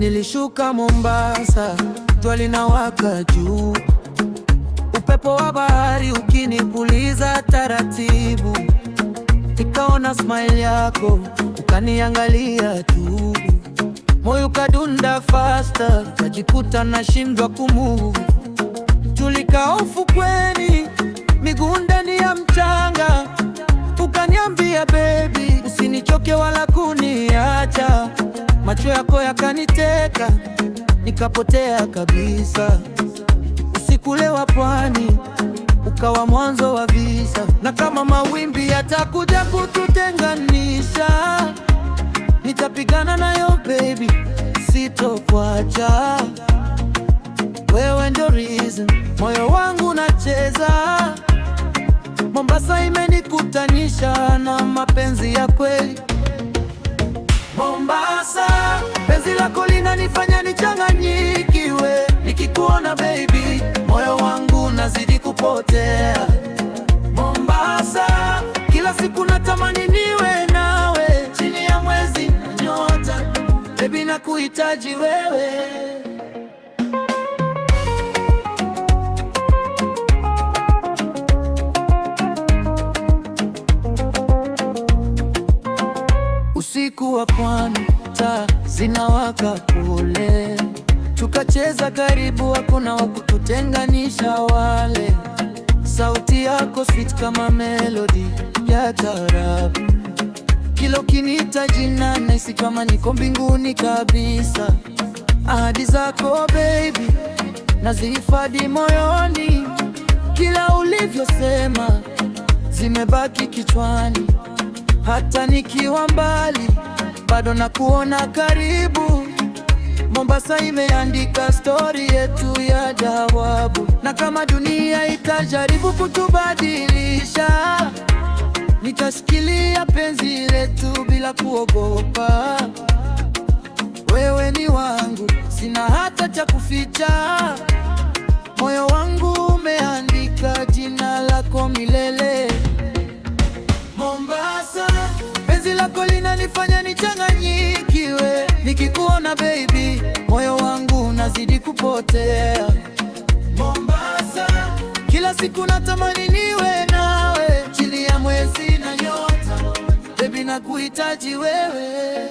Nilishuka Mombasa, jua linawaka juu, upepo wa bahari ukinipuliza taratibu. Nikaona smile yako, ukaniangalia tu, moyo kadunda faster, najikuta nashindwa kumove. Tulikaa ufukweni, miguu ndani ya mchanga, ukaniambia baby, usinichoke wala kuniacha. Macho yako yakaniteka, nikapotea kabisa. Usiku ule wa pwani ukawa mwanzo wa visa, na kama mawimbi yatakuja kututenganisha, nitapigana nayo baby, sitokuacha. Wewe ndio reason moyo wangu nacheza. Mombasa imenikutanisha na mapenzi ya kweli. Mombasa, penzi lako linanifanya nichanganyikiwe. Nikikuona baby, moyo wangu nazidi kupotea. Mombasa, kila siku natamani niwe nawe, chini ya mwezi na nyota, baby nakuhitaji wewe. Usiku wa pwani, taa zinawaka kule, tukacheza karibu, hakuna wa kututenganisha wale. Sauti yako sweet kama melody ya taarabu, kila ukiniita jina nahisi kama niko mbinguni kabisa. Ahadi zako baby nazihifadhi moyoni, kila ulivyosema zimebaki kichwani. Hata nikiwa mbali bado nakuona karibu. Mombasa imeandika story yetu ya jawabu, na kama dunia itajaribu kutubadilisha, nitashikilia penzi letu bila kuogopa. Wewe ni wangu, sina hata cha kuficha. Moyo wangu umeandika jina lako milele. Mombasa, penzi lako linanifanya nichanganyikiwe. Nikikuona baby, moyo wangu unazidi kupotea. Mombasa, kila siku natamani niwe nawe, chini ya mwezi na nyota, baby nakuhitaji wewe.